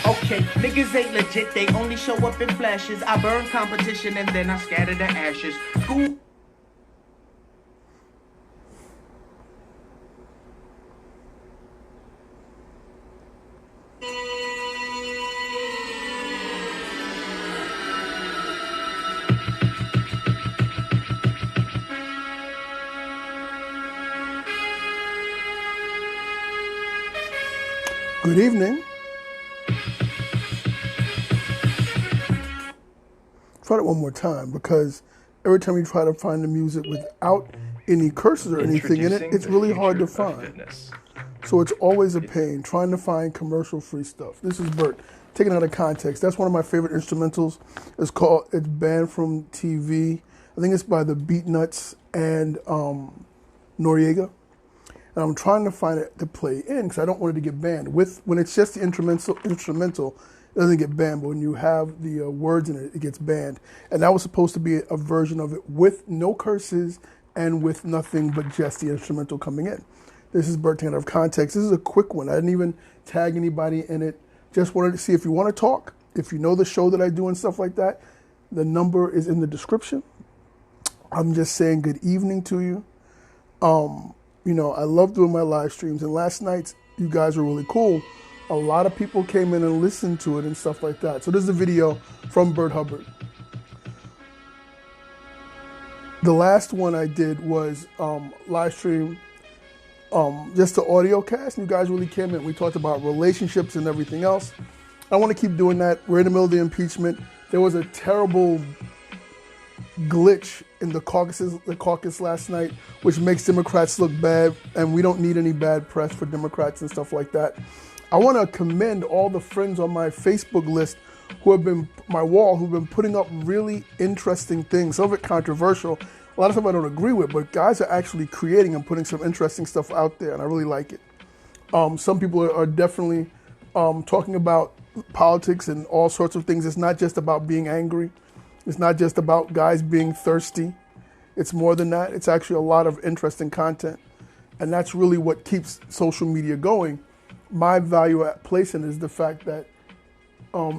Okay, niggas ain't legit, they only show up in flashes. I burn competition and then I scatter the ashes. School. Good evening. Try it one more time, because every time you try to find the music without any curses or anything in it, it's really hard to find. So it's always a pain trying to find commercial-free stuff. This is Bert, taken out of context. That's one of my favorite instrumentals. It's banned from TV. I think it's by the Beatnuts and Noriega. And I'm trying to find it to play in because I don't want it to get banned. When it's just the instrumental, it doesn't get banned. But when you have the words in it, it gets banned. And that was supposed to be a version of it with no curses and with nothing but just the instrumental coming in. This is Bert taken out of context. This is a quick one. I didn't even tag anybody in it. Just wanted to see if you want to talk, if you know the show that I do and stuff like that. The number is in the description. I'm just saying good evening to you. You know, I love doing my live streams, and last night you guys were really cool. A lot of people came in and listened to it and stuff like that. So this is a video from Bert Hubbard. The last one I did was live stream, just the audio cast, and you guys really came in. We talked about relationships and everything else. I want to keep doing that. We're in the middle of the impeachment. There was a terrible glitch in the caucus last night, which makes Democrats look bad, and we don't need any bad press for Democrats and stuff like that. I want to commend all the friends on my Facebook list who have been who've been putting up really interesting things. Some of it controversial, a lot of stuff I don't agree with, but guys are actually creating and putting some interesting stuff out there, and I really like it. Some people are definitely talking about politics and all sorts of things. It's not just about being angry. It's not just about guys being thirsty. It's more than that. It's actually a lot of interesting content. And that's really what keeps social media going. My value at place in it is the fact that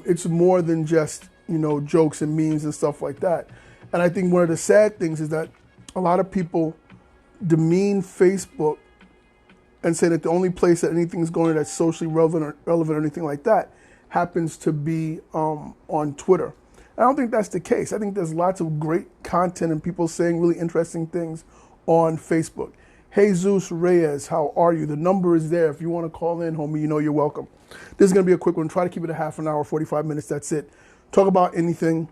it's more than just, you know, jokes and memes and stuff like that. And I think one of the sad things is that a lot of people demean Facebook and say that the only place that anything's going that's socially relevant or anything like that happens to be on Twitter. I don't think that's the case. I think there's lots of great content and people saying really interesting things on Facebook. Jesus Reyes, how are you? The number is there. If you want to call in, homie, you know you're welcome. This is going to be a quick one. Try to keep it a half an hour, 45 minutes. That's it. Talk about anything.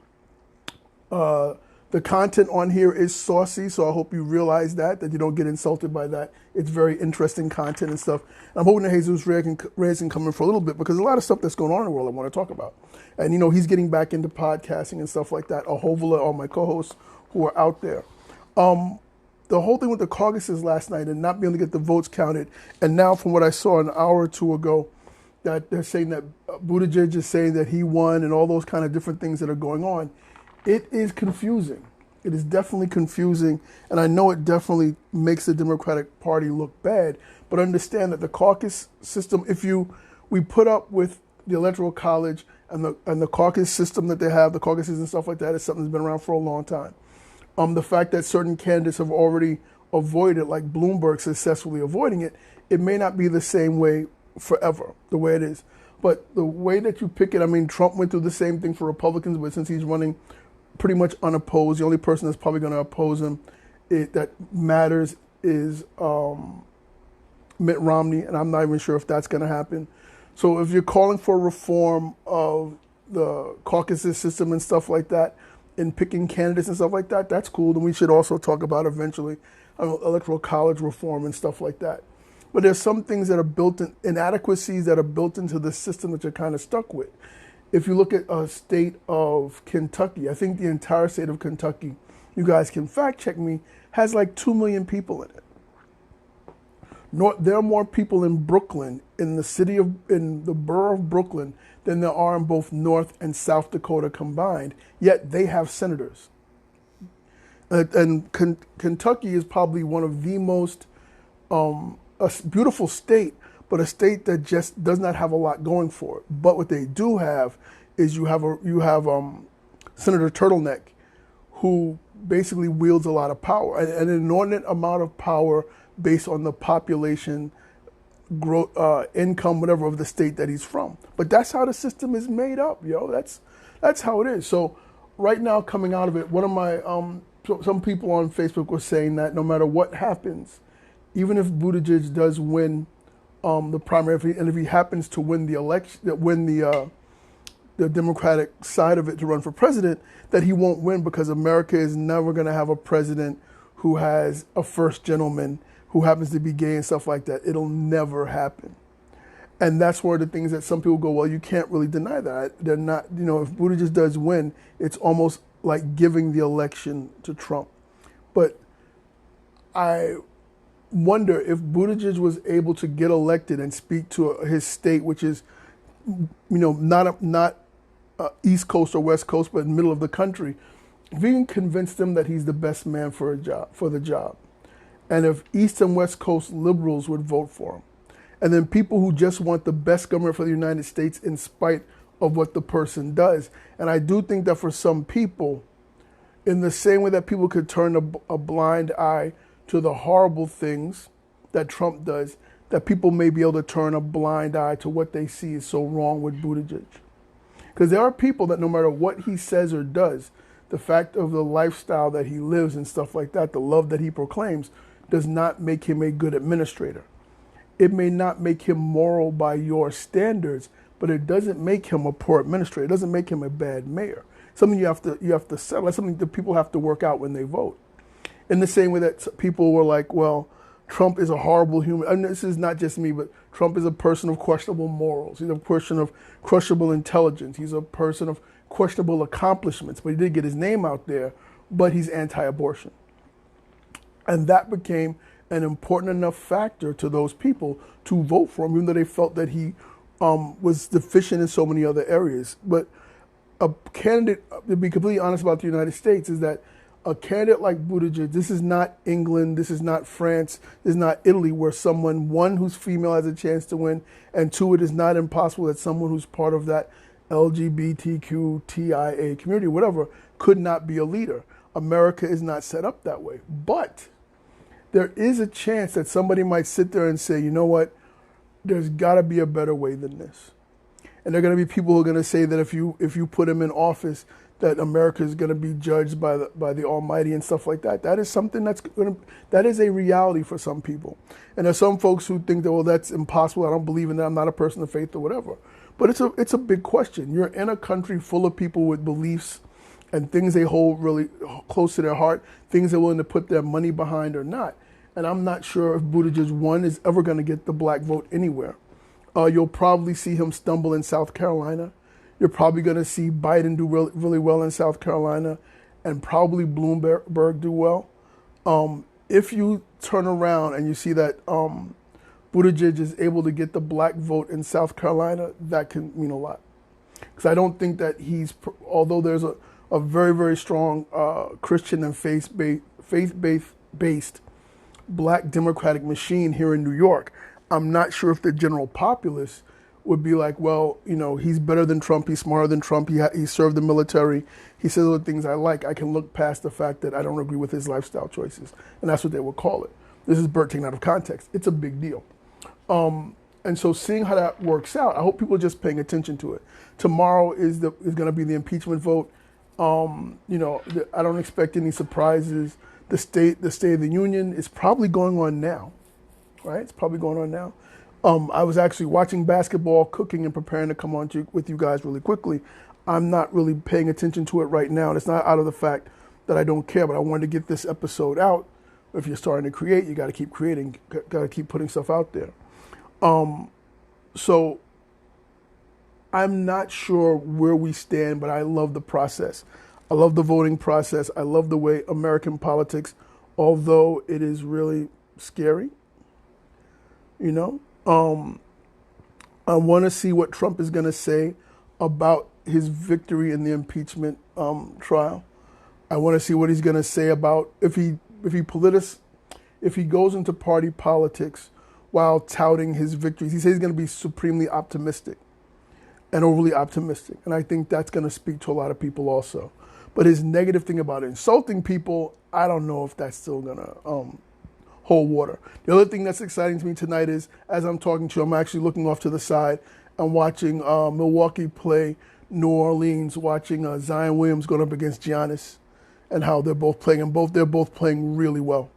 The content on here is saucy, so I hope you realize that you don't get insulted by that. It's very interesting content and stuff. And I'm hoping that Jesus Reyes can come in for a little bit, because there's a lot of stuff that's going on in the world I want to talk about. And, you know, he's getting back into podcasting and stuff like that. Ahovala, all my co-hosts who are out there. The whole thing with the caucuses last night and not being able to get the votes counted, and now from what I saw an hour or two ago, that they're saying that Buttigieg is saying that he won and all those kind of different things that are going on. It is confusing. It is definitely confusing, and I know it definitely makes the Democratic Party look bad, but understand that the caucus system, we put up with the Electoral College and the caucus system that they have, the caucuses and stuff like that, is something that's been around for a long time. The fact that certain candidates have already avoided, like Bloomberg successfully avoiding it, it may not be the same way forever, the way it is. But the way that you pick it, I mean, Trump went through the same thing for Republicans, but since he's running pretty much unopposed, the only person that's probably going to oppose him that matters is Mitt Romney, and I'm not even sure if that's going to happen. So if you're calling for reform of the caucuses system and stuff like that, and picking candidates and stuff like that, that's cool. Then we should also talk about eventually electoral college reform and stuff like that. But there's some things that are built in, inadequacies that are built into the system that you're kind of stuck with. If you look at a state of Kentucky, I think the entire state of Kentucky, you guys can fact check me, has like 2 million people in it. There are more people in Brooklyn, in the borough of Brooklyn, than there are in both North and South Dakota combined, yet they have senators. And Kentucky is probably one of the most, a beautiful state, but a state that just does not have a lot going for it. But what they do have is you have Senator Turtleneck, who basically wields a lot of power, an inordinate amount of power based on the population, income, whatever of the state that he's from. But that's how the system is made up, yo. That's how it is. So right now, coming out of it, one of my some people on Facebook were saying that no matter what happens, even if Buttigieg does win the primary, and if he happens to win the election, the Democratic side of it to run for president, that he won't win because America is never going to have a president who has a first gentleman who happens to be gay and stuff like that. It'll never happen. And that's one of the things that some people go, well, you can't really deny that. They're not, if Buttigieg does win, it's almost like giving the election to Trump. But I wonder if Buttigieg was able to get elected and speak to his state, which is, not East Coast or West Coast, but in the middle of the country, if he can convince them that he's the best man for the job, and if East and West Coast liberals would vote for him, and then people who just want the best government for the United States in spite of what the person does. And I do think that for some people, in the same way that people could turn a blind eye to the horrible things that Trump does, that people may be able to turn a blind eye to what they see is so wrong with Buttigieg. Because there are people that no matter what he says or does, the fact of the lifestyle that he lives and stuff like that, the love that he proclaims, does not make him a good administrator. It may not make him moral by your standards, but it doesn't make him a poor administrator. It doesn't make him a bad mayor. Something you have to settle. That's something that people have to work out when they vote. In the same way that people were like, well, Trump is a horrible human. And this is not just me, but Trump is a person of questionable morals. He's a person of questionable intelligence. He's a person of questionable accomplishments. But he did get his name out there, but he's anti-abortion. And that became an important enough factor to those people to vote for him, even though they felt that he was deficient in so many other areas. But a candidate, to be completely honest about the United States, is that a candidate like Buttigieg, this is not England, this is not France, this is not Italy, where someone, one, who's female has a chance to win, and two, it is not impossible that someone who's part of that LGBTQTIA community, whatever, could not be a leader. America is not set up that way. But there is a chance that somebody might sit there and say, you know what, there's got to be a better way than this. And there are going to be people who are going to say that if you put him in office, that America is going to be judged by the Almighty and stuff like that. That is something that is a reality for some people. And there's some folks who think that, well, that's impossible. I don't believe in that. I'm not a person of faith or whatever. But it's a big question. You're in a country full of people with beliefs and things they hold really close to their heart, things they're willing to put their money behind or not. And I'm not sure if Buttigieg, one, is ever going to get the black vote anywhere. You'll probably see him stumble in South Carolina. You're probably going to see Biden do really well in South Carolina, and probably Bloomberg do well. If you turn around and you see that Buttigieg is able to get the black vote in South Carolina, that can mean a lot. Because I don't think that although there's a very, very strong Christian and faith-based black Democratic machine here in New York, I'm not sure if the general populace would be like, well, he's better than Trump, he's smarter than Trump, he served the military, he says all the things I like. I can look past the fact that I don't agree with his lifestyle choices. And that's what they would call it. This is Bert taken out of context. It's a big deal. And so seeing how that works out, I hope people are just paying attention to it. Tomorrow is going to be the impeachment vote. I don't expect any surprises. The State of the Union is probably going on now, right? It's probably going on now. I was actually watching basketball, cooking, and preparing to come on with you guys really quickly. I'm not really paying attention to it right now. And it's not out of the fact that I don't care, but I wanted to get this episode out. If you're starting to create, you got to keep creating, got to keep putting stuff out there. So I'm not sure where we stand, but I love the process. I love the voting process. I love the way American politics, although it is really scary, I want to see what Trump is going to say about his victory in the impeachment trial. I want to see what he's going to say about if he goes into party politics, while touting his victories. He says he's going to be supremely optimistic and overly optimistic. And I think that's going to speak to a lot of people also. But his negative thing about insulting people, I don't know if that's still going to hold water. The other thing that's exciting to me tonight is, as I'm talking to you, I'm actually looking off to the side and watching Milwaukee play New Orleans, watching Zion Williams going up against Giannis and how they're both playing. And they're both playing really well.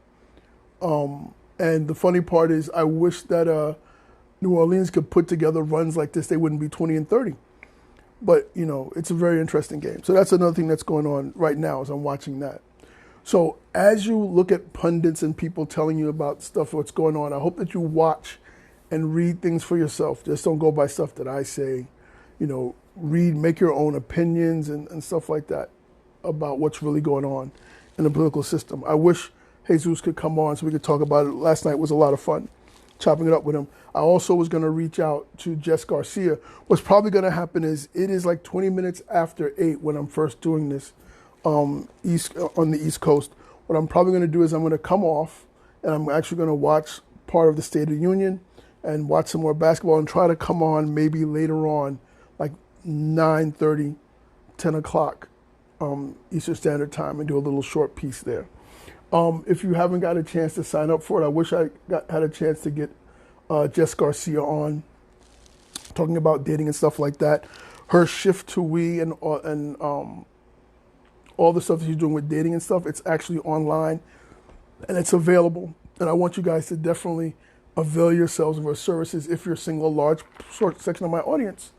And the funny part is, I wish that New Orleans could put together runs like this. They wouldn't be 20 and 30. But, you know, it's a very interesting game. So that's another thing that's going on right now as I'm watching that. So as you look at pundits and people telling you about stuff, what's going on, I hope that you watch and read things for yourself. Just don't go by stuff that I say. You know, read, make your own opinions and stuff like that about what's really going on in the political system. I wish Jesus could come on so we could talk about it. Last night was a lot of fun, chopping it up with him. I also was going to reach out to Jess Garcia. What's probably going to happen is it is like 20 minutes after 8 when I'm first doing this on the East Coast. What I'm probably going to do is I'm going to come off and I'm actually going to watch part of the State of the Union and watch some more basketball and try to come on maybe later on, like 9:30, 10 o'clock Eastern Standard Time and do a little short piece there. If you haven't got a chance to sign up for it, I wish I had a chance to get Jess Garcia on, talking about dating and stuff like that. Her shift to we and all the stuff that she's doing with dating and stuff, it's actually online and it's available. And I want you guys to definitely avail yourselves of her services if you're single. A large section of my audience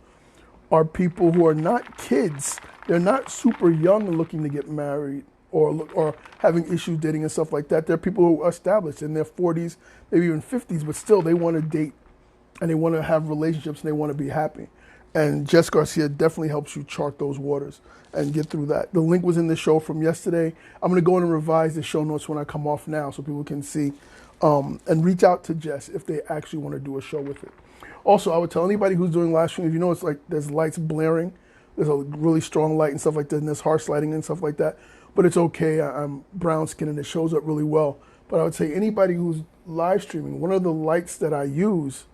are people who are not kids. They're not super young and looking to get married or having issues dating and stuff like that. They're people who are established in their 40s, maybe even 50s, but still they want to date and they want to have relationships and they want to be happy. And Jess Garcia definitely helps you chart those waters and get through that. The link was in the show from yesterday. I'm going to go in and revise the show notes when I come off now so people can see and reach out to Jess if they actually want to do a show with it. Also, I would tell anybody who's doing live stream, if you know it's like there's lights blaring, there's a really strong light and stuff like that, and there's harsh lighting and stuff like that, but it's okay. I'm brown skinned and it shows up really well. But I would say anybody who's live streaming, one of the lights that I use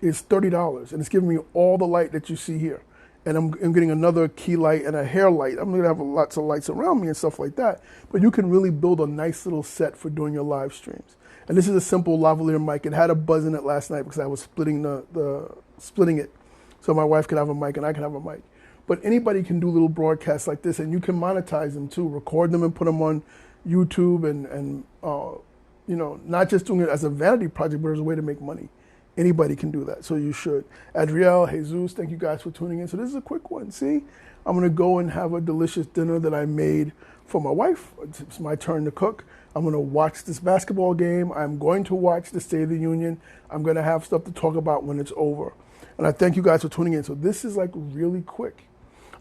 is $30, and it's giving me all the light that you see here. And I'm getting another key light and a hair light. I'm gonna have lots of lights around me and stuff like that. But you can really build a nice little set for doing your live streams. And this is a simple lavalier mic. It had a buzz in it last night because I was splitting it, so my wife could have a mic and I could have a mic. But anybody can do little broadcasts like this, and you can monetize them too. Record them and put them on YouTube, and you know, not just doing it as a vanity project, but as a way to make money. Anybody can do that, so you should. Adriel, Jesus, thank you guys for tuning in. So this is a quick one. See, I'm gonna go and have a delicious dinner that I made for my wife. It's my turn to cook. I'm gonna watch this basketball game. I'm going to watch the State of the Union. I'm gonna have stuff to talk about when it's over. And I thank you guys for tuning in. So this is like really quick.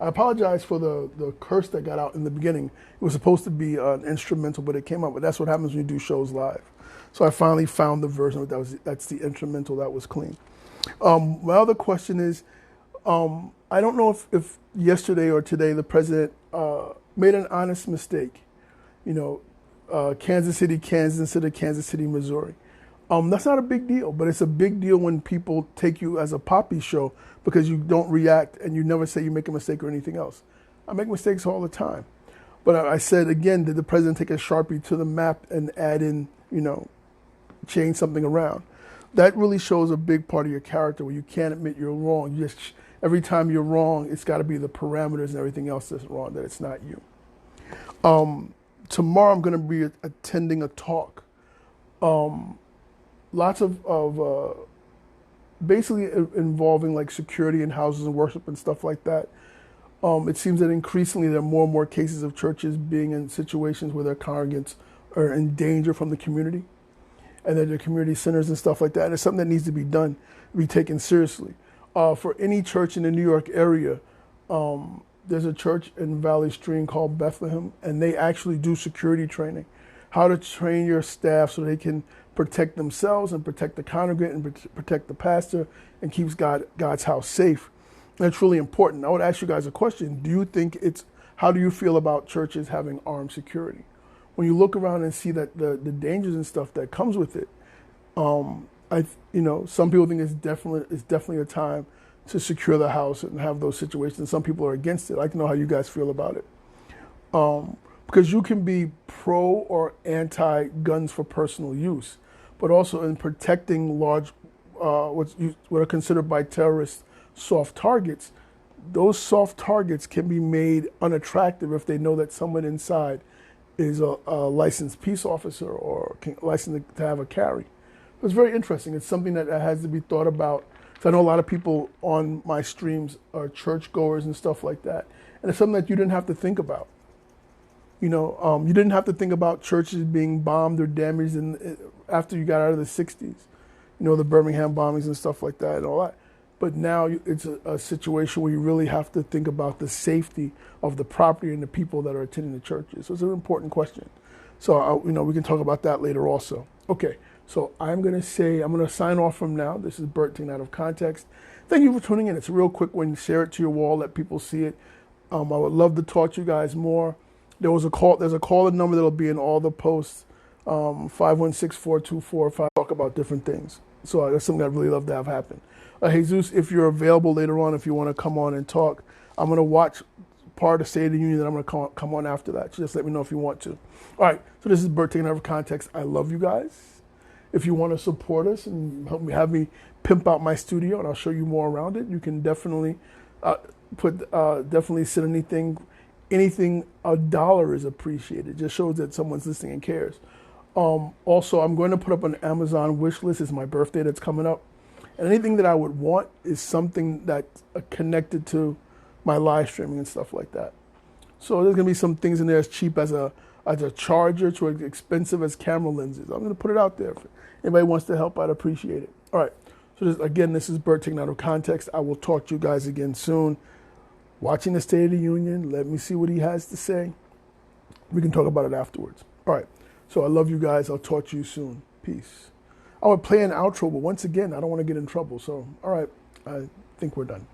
I apologize for the curse that got out in the beginning. It was supposed to be an instrumental, but it came out. But that's what happens when you do shows live. So I finally found the version of that's the instrumental that was clean. My other question is, I don't know if yesterday or today the president made an honest mistake. You know, Kansas City, Kansas instead of Kansas City, Missouri. That's not a big deal, but it's a big deal when people take you as a poppy show because you don't react and you never say you make a mistake or anything else. I make mistakes all the time. But I said, again, did the president take a Sharpie to the map and add in, you know, change something around? That really shows a big part of your character where you can't admit you're wrong. You just, every time you're wrong, it's got to be the parameters and everything else that's wrong, that it's not you. Tomorrow I'm going to be attending a talk. Lots of basically involving like security in houses and worship and stuff like that. It seems that increasingly there are more and more cases of churches being in situations where their congregants are in danger from the community, and that they're community centers and stuff like that. And it's something that needs to be done, be taken seriously. For any church in the New York area, there's a church in Valley Stream called Bethlehem, and they actually do security training, how to train your staff so they can protect themselves and protect the congregant and protect the pastor and keeps God's house safe. That's really important. I would ask you guys a question. How do you feel about churches having armed security? When you look around and see that the dangers and stuff that comes with it, I some people think it's definitely a time to secure the house and have those situations. Some people are against it. I'd like to know how you guys feel about it. Because you can be pro or anti guns for personal use, but also in protecting large, what are considered by terrorists soft targets. Those soft targets can be made unattractive if they know that someone inside is a licensed peace officer or licensed to have a carry. It's very interesting. It's something that has to be thought about. So I know a lot of people on my streams are churchgoers and stuff like that. And it's something that you didn't have to think about. You didn't have to think about churches being bombed or damaged after you got out of the 60s. The Birmingham bombings and stuff like that and all that. But now it's a situation where you really have to think about the safety of the property and the people that are attending the churches. So it's an important question. So, we can talk about that later also. Okay, so I'm going to sign off from now. This is Bert taken out of context. Thank you for tuning in. It's a real quick one. Share it to your wall. Let people see it. I would love to talk to you guys more. There's a call-in number that'll be in all the posts, 516-424-5. Talk about different things. So that's something I'd really love to have happen. Jesus, if you're available later on, if you want to come on and talk, I'm going to watch part of State of the Union, and I'm going to come on after that. So just let me know if you want to. All right, so this is Bert taking out of context. I love you guys. If you want to support us and have me pimp out my studio, and I'll show you more around it, you can definitely definitely send anything. $1 is appreciated. It just shows that someone's listening and cares. Also, I'm going to put up an Amazon wish list. It's my birthday that's coming up. And anything that I would want is something that's connected to my live streaming and stuff like that. So there's going to be some things in there as cheap as a charger to as expensive as camera lenses. I'm going to put it out there. If anybody wants to help, I'd appreciate it. All right. So this is Bert taken out of context. I will talk to you guys again soon. Watching the State of the Union. Let me see what he has to say. We can talk about it afterwards. All right. So I love you guys. I'll talk to you soon. Peace. I would play an outro, but once again, I don't want to get in trouble. So, all right. I think we're done.